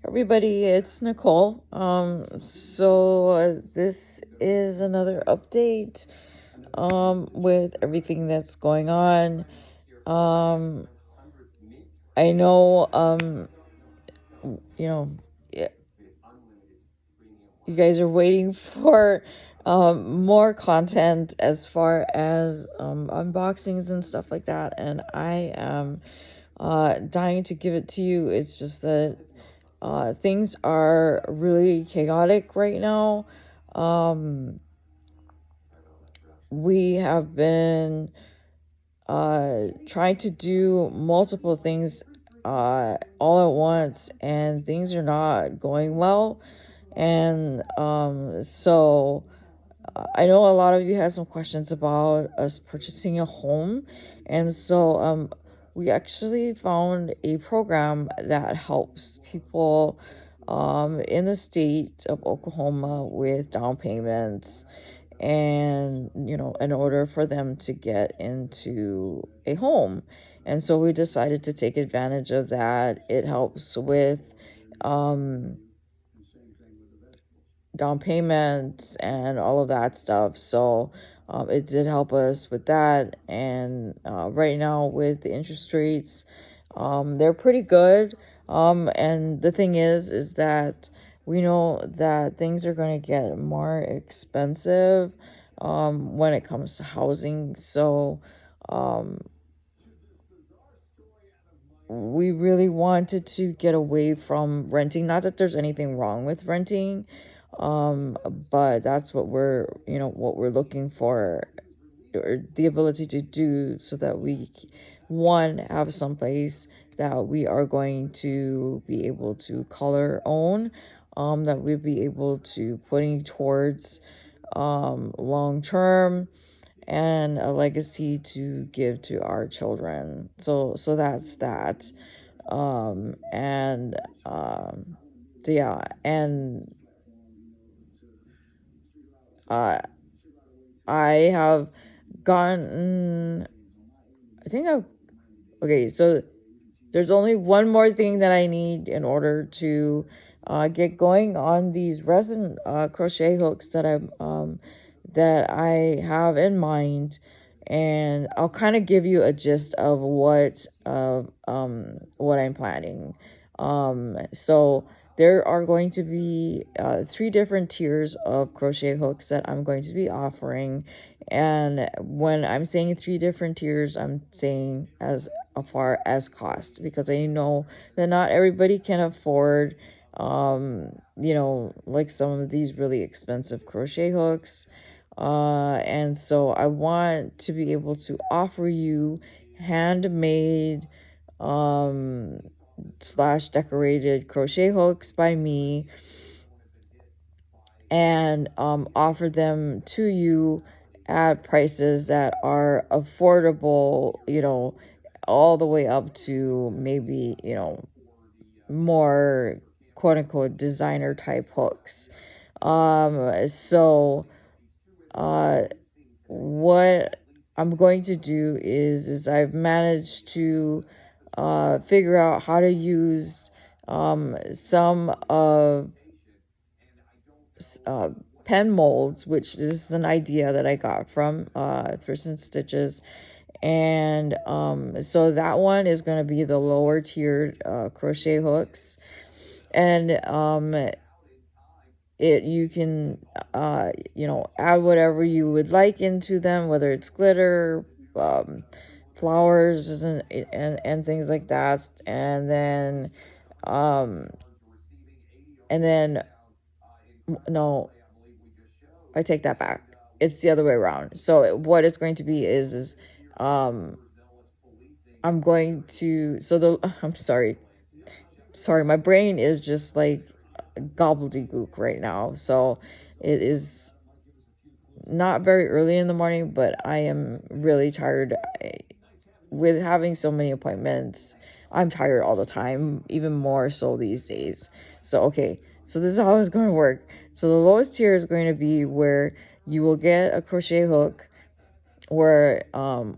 Everybody, it's Nicole. This is another update with everything that's going on. Um I know you know y- you guys are waiting for more content as far as unboxings and stuff like that, and I am dying to give it to you. It's just that things are really chaotic right now. We have been trying to do multiple things all at once, and things are not going well. And I know a lot of you had some questions about us purchasing a home, and we actually found a program that helps people in the state of Oklahoma with down payments, and in order for them to get into a home. And so we decided to take advantage of that. It helps with um down payments and all of that stuff. So it did help us with that. And right now, with the interest rates, they're pretty good. And the thing is that we know that things are going to get more expensive when it comes to housing. So um, we really wanted to get away from renting. Not that there's anything wrong with renting, but that's what we're looking for, or the ability to do, so that we one have someplace that we are going to be able to color own, that we'll be able to putting towards long term, and a legacy to give to our children. So that's that. And yeah, and uh I have gotten, I think I've okay, so there's only one more thing that I need in order to get going on these resin crochet hooks that I have in mind, and I'll kind of give you a gist of what I'm planning. So there are going to be three different tiers of crochet hooks that I'm going to be offering. And when I'm saying three different tiers, I'm saying as far as cost, because I know that not everybody can afford like some of these really expensive crochet hooks. And so I want to be able to offer you handmade slash decorated crochet hooks by me, and offer them to you at prices that are affordable, all the way up to maybe, more quote unquote designer type hooks. So uh what I'm going to do is I've managed to figure out how to use some of uh, pen molds, which is an idea that I got from Thrift and Stitches. And so that one is going to be the lower tiered crochet hooks. And you can add whatever you would like into them, whether it's glitter, flowers, and things like that. Um and then no, I take that back. It's the other way around. So what it's going to be is um I'm going to, I'm sorry, my brain is just like gobbledygook right now. So it is not very early in the morning, but I am really tired. With having so many appointments, I'm tired all the time, even more so these days. So okay, so this is how it's going to work. So the lowest tier is going to be where you will get a crochet hook, where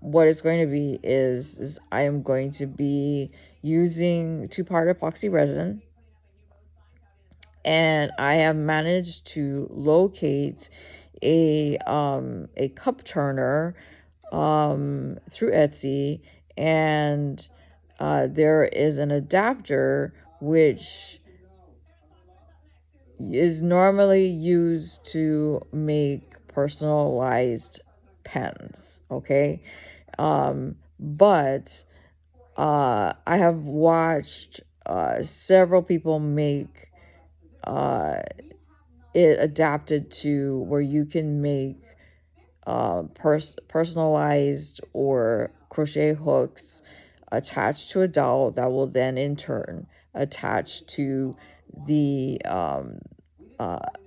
what it's going to be is I am going to be using 2-part epoxy resin, and I have managed to locate a cup turner through Etsy, and there is an adapter which is normally used to make personalized pens, okay? But I have watched several people make it adapted to where you can make personalized or crochet hooks attached to a dowel that will then in turn attach to the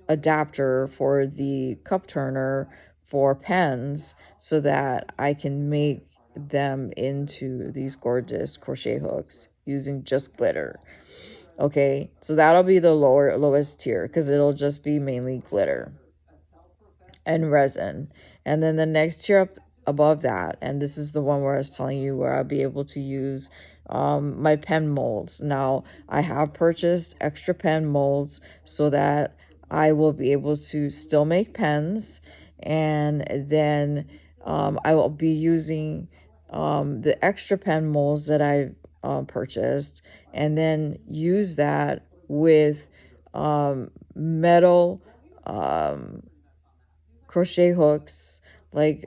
adapter for the cup turner for pens, so that I can make them into these gorgeous crochet hooks using just glitter. Okay, so that'll be the lowest tier because it'll just be mainly glitter and resin. And then the next tier up above that, and this is the one where I was telling you where I'll be able to use my pen molds. Now, I have purchased extra pen molds so that I will be able to still make pens, and then I will be using the extra pen molds that I've purchased, and then use that with metal crochet hooks, like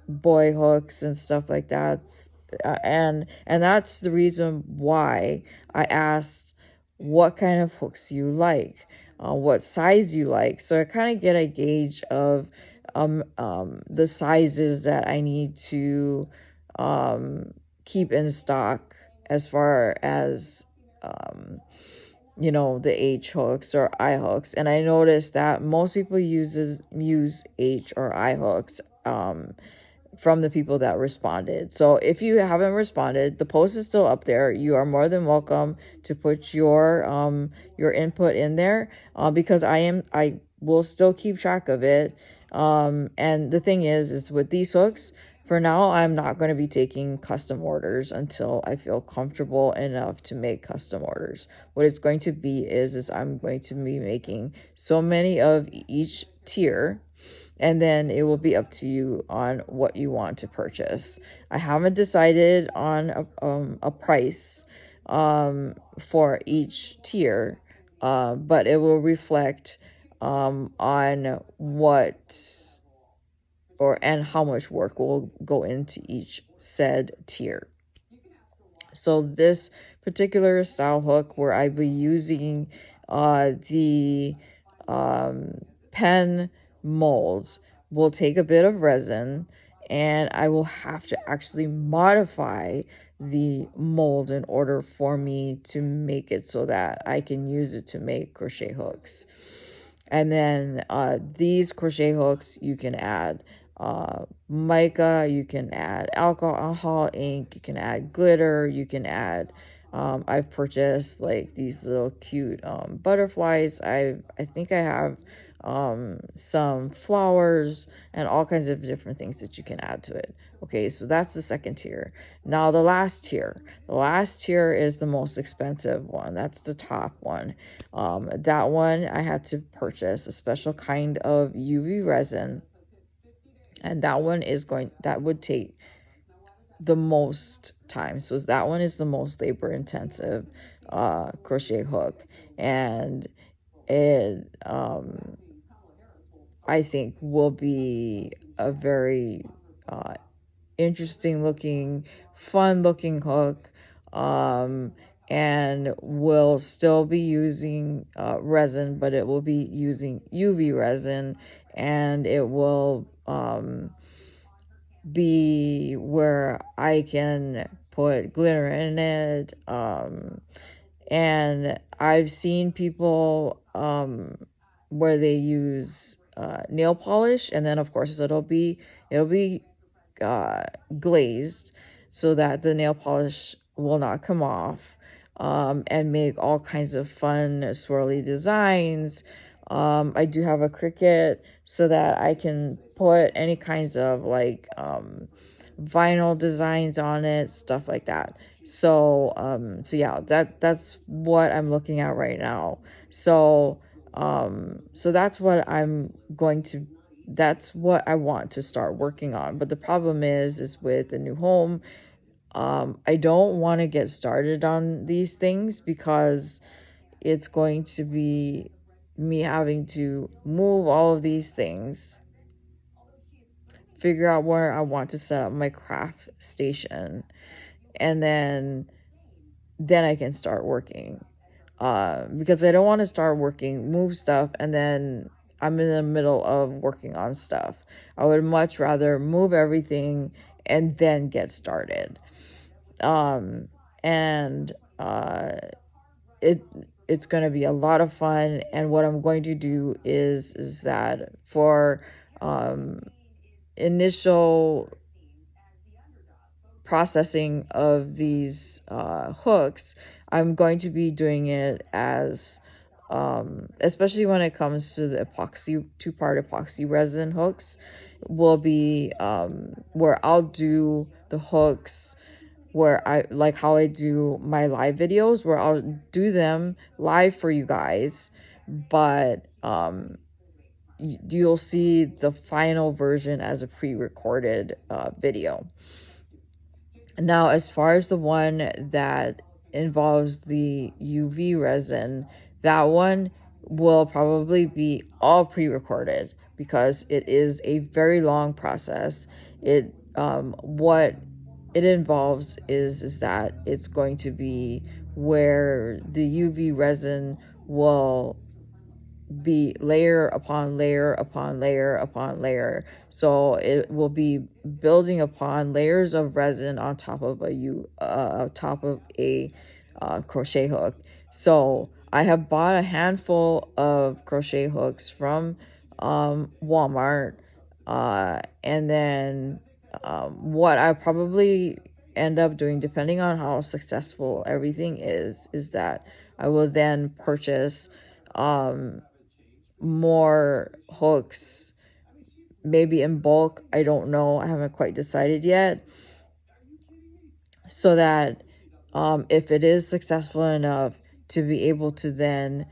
boy hooks and stuff like that. And that's the reason why I asked what kind of hooks you like, what size you like, so I kind of get a gauge of the sizes that I need to keep in stock, as far as the H hooks or I hooks. And I noticed that most people use H or I hooks from the people that responded. So if you haven't responded, the post is still up there. You are more than welcome to put your input in there, because I will still keep track of it. And the thing is with these hooks, for now, I'm not going to be taking custom orders until I feel comfortable enough to make custom orders. What it's going to be is I'm going to be making so many of each tier, and then it will be up to you on what you want to purchase. I haven't decided on a price for each tier, but it will reflect on what and how much work will go into each said tier. So this particular style hook, where I be using the pen molds, will take a bit of resin, and I will have to actually modify the mold in order for me to make it so that I can use it to make crochet hooks. And then these crochet hooks, you can add mica, you can add alcohol ink, you can add glitter, you can add I've purchased like these little cute butterflies. I think I have some flowers and all kinds of different things that you can add to it. Okay, so that's the second tier. Now the last tier is the most expensive one. That's the top one. That one I had to purchase a special kind of UV resin, and that would take the most time. So that one is the most labor intensive crochet hook, and it I think will be a very interesting looking, fun looking hook, and will still be using resin, but it will be using UV resin, and it will be where I can put glitter in it. And I've seen people where they use nail polish, and then of course it'll be glazed so that the nail polish will not come off, and make all kinds of fun swirly designs. I do have a Cricut so that I can put any kinds of like vinyl designs on it, stuff like that. So so yeah, that's what I'm looking at right now. So so that's what that's what I want to start working on. But the problem is with the new home, I don't want to get started on these things because it's going to be me having to move all of these things, figure out where I want to set up my craft station, and then I can start working. Because I don't want to start working, move stuff, and then I'm in the middle of working on stuff. I would much rather move everything and then get started. Um, and it it's going to be a lot of fun. And what I'm going to do is that for initial processing of these hooks, I'm going to be doing it as especially when it comes to the epoxy, two-part epoxy resin hooks, will be where I'll do the hooks where I like how I do my live videos, where I'll do them live for you guys, but you'll see the final version as a pre-recorded video. Now, as far as the one that involves the UV resin, that one will probably be all pre-recorded because it is a very long process. It what it involves is that it's going to be where the UV resin will be layer upon layer upon layer upon layer. So it will be building upon layers of resin on top of a crochet hook. So I have bought a handful of crochet hooks from Walmart, and then what I probably end up doing, depending on how successful everything is that I will then purchase more hooks, maybe in bulk. I don't know. I haven't quite decided yet. So that if it is successful enough to be able to then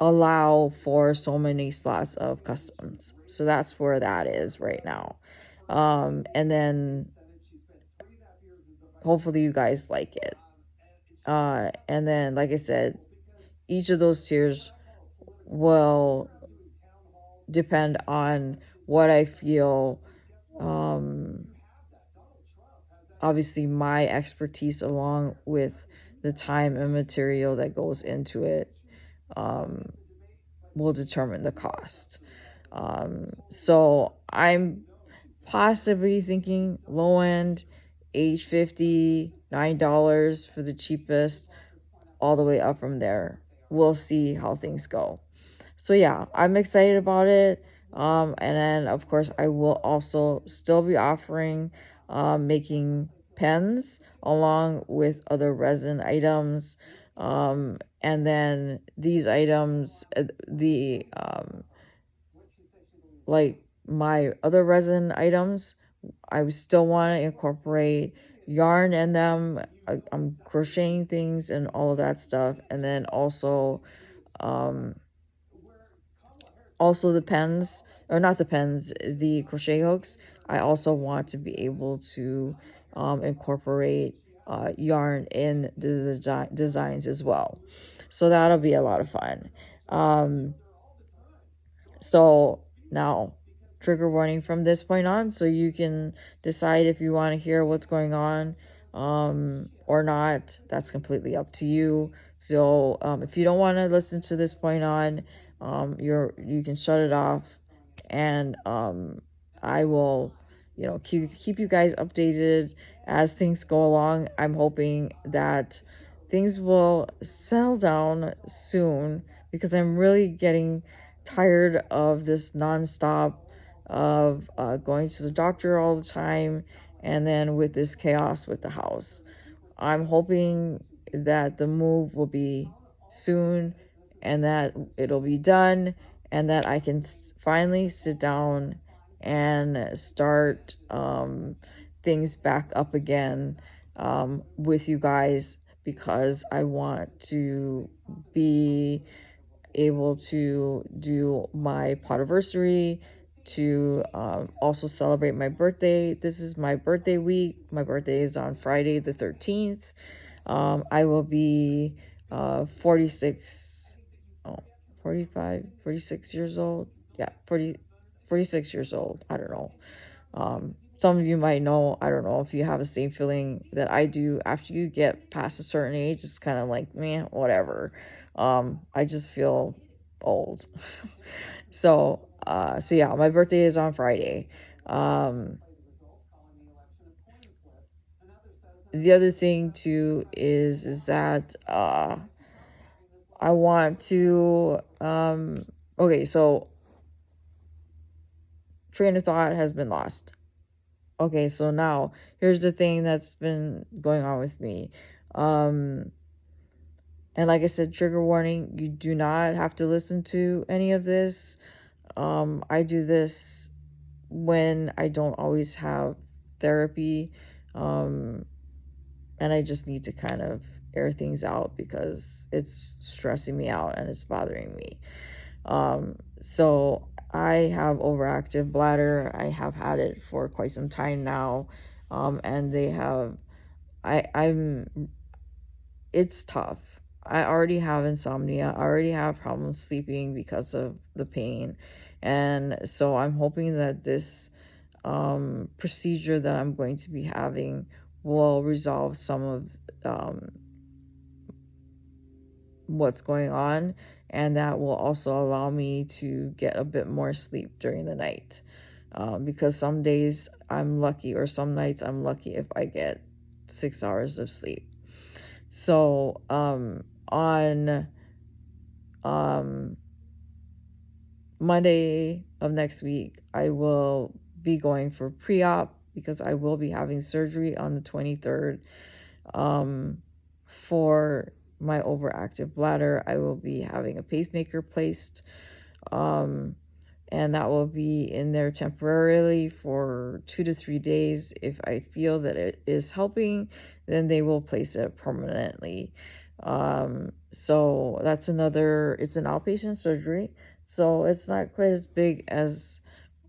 allow for so many slots of customs. So that's where that is right now. And then hopefully you guys like it. And then, like I said, each of those tiers will depend on what I feel, obviously my expertise along with the time and material that goes into it will determine the cost. So I'm possibly thinking low end $8.50, $9 for the cheapest, all the way up from there. We'll see how things go. So yeah, I'm excited about it. And then of course I will also still be offering making pens along with other resin items. And then these items, like my other resin items, I still want to incorporate yarn in them. I'm crocheting things and all of that stuff. And then also the pens, or not the pens, the crochet hooks, I also want to be able to incorporate yarn in the designs as well. So that'll be a lot of fun. So now, trigger warning from this point on, so you can decide if you want to hear what's going on or not. That's completely up to you. So if you don't want to listen to this point on, you can shut it off, and I will, keep you guys updated as things go along. I'm hoping that things will settle down soon because I'm really getting tired of this nonstop of going to the doctor all the time, and then with this chaos with the house. I'm hoping that the move will be soon and that it'll be done and that I can finally sit down and start things back up again with you guys, because I want to be able to do my podiversary, to also celebrate my birthday. This is my birthday week. My birthday is on Friday the 13th. I will be 46, oh, 45, 46 years old. Yeah, 46 years old. I don't know. Some of you might know, I don't know if you have the same feeling that I do. After you get past a certain age, it's kind of like, man, whatever. I just feel old. So yeah, my birthday is on Friday. The other thing too is that I want to okay, so train of thought has been lost. Okay, so now here's the thing that's been going on with me. And like I said, trigger warning, you do not have to listen to any of this. I do this when I don't always have therapy. And I just need to kind of air things out because it's stressing me out and it's bothering me. So I have overactive bladder. I have had it for quite some time now. And they have, it's tough. I already have insomnia. I already have problems sleeping because of the pain. And so I'm hoping that this procedure that I'm going to be having will resolve some of what's going on, and that will also allow me to get a bit more sleep during the night, because some days I'm lucky, or some nights I'm lucky if I get 6 hours of sleep. So on Monday of next week, I will be going for pre-op because I will be having surgery on the 23rd for my overactive bladder. I will be having a pacemaker placed, and that will be in there temporarily for 2 to 3 days. If I feel that it is helping, then they will place it permanently. So that's another, it's an outpatient surgery, so it's not quite as big as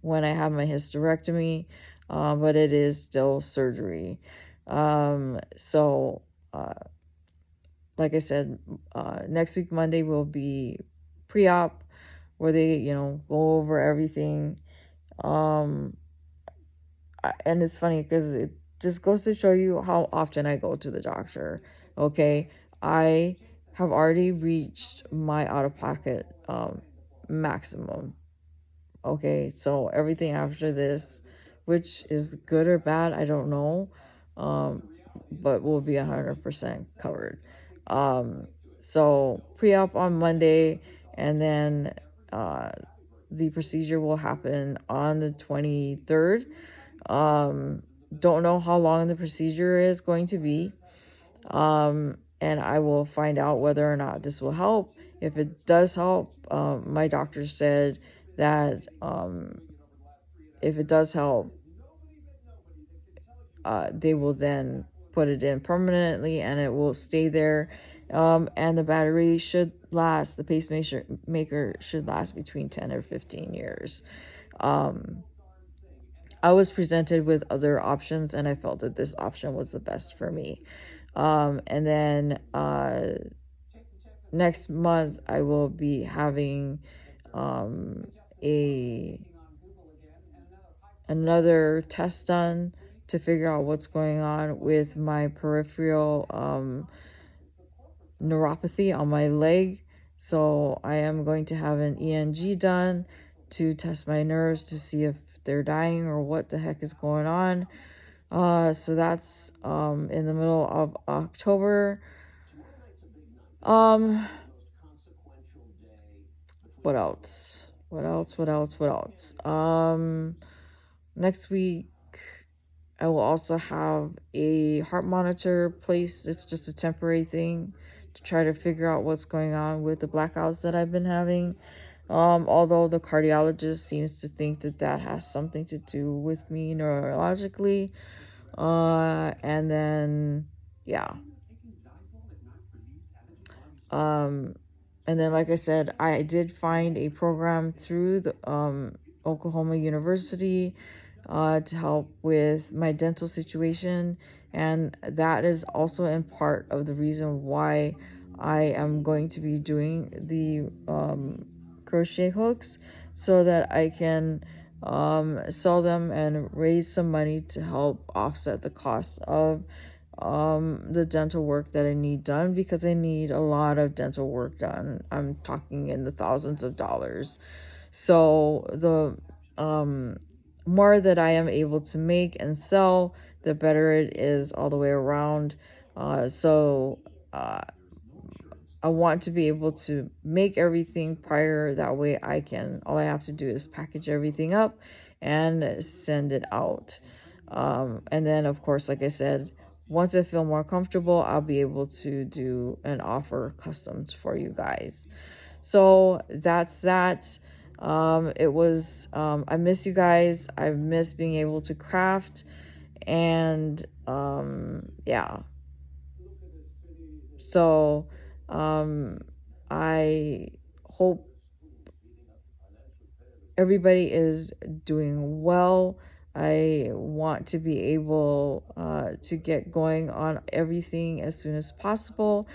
when I have my hysterectomy, but it is still surgery. So like I said, next week Monday will be pre-op, where they, go over everything. And it's funny because it just goes to show you how often I go to the doctor. Okay, I have already reached my out-of-pocket maximum. Okay, so everything after this, which is good or bad, I don't know, but will be 100% covered. So pre-op on Monday, and then the procedure will happen on the 23rd. Don't know how long the procedure is going to be. And I will find out whether or not this will help. If it does help, my doctor said that if it does help, they will then put it in permanently and it will stay there. And the battery should last, the pacemaker should last between 10 or 15 years. I was presented with other options and I felt that this option was the best for me. And then next month I will be having another test done to figure out what's going on with my peripheral neuropathy on my leg. So I am going to have an ENG done to test my nerves to see if they're dying or what the heck is going on. So that's in the middle of October. What else? Next week I will also have a heart monitor placed. It's just a temporary thing to try to figure out what's going on with the blackouts that I've been having. Although the cardiologist seems to think that that has something to do with me neurologically. And then, yeah. And then, like I said, I did find a program through the Oklahoma University to help with my dental situation, and that is also in part of the reason why I am going to be doing the crochet hooks, so that I can sell them and raise some money to help offset the cost of the dental work that I need done, because I need a lot of dental work done. I'm talking in the thousands of dollars. So the more that I am able to make and sell, the better it is all the way around. So I want to be able to make everything prior. That way I can, all I have to do is package everything up and send it out. And then, of course, like I said, once I feel more comfortable, I'll be able to do and offer customs for you guys. So that's that. I miss you guys. I miss being able to craft. And yeah. So I hope everybody is doing well. I want to be able to get going on everything as soon as possible.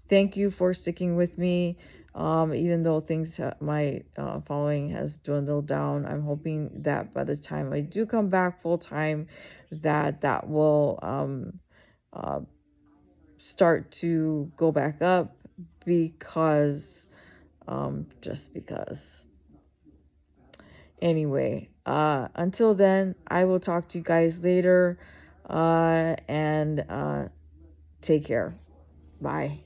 Thank you for sticking with me. Even though things, my following has dwindled down, I'm hoping that by the time I do come back full time, that will uh, start to go back up, because just because. Anyway, until then, I will talk to you guys later, and take care. Bye.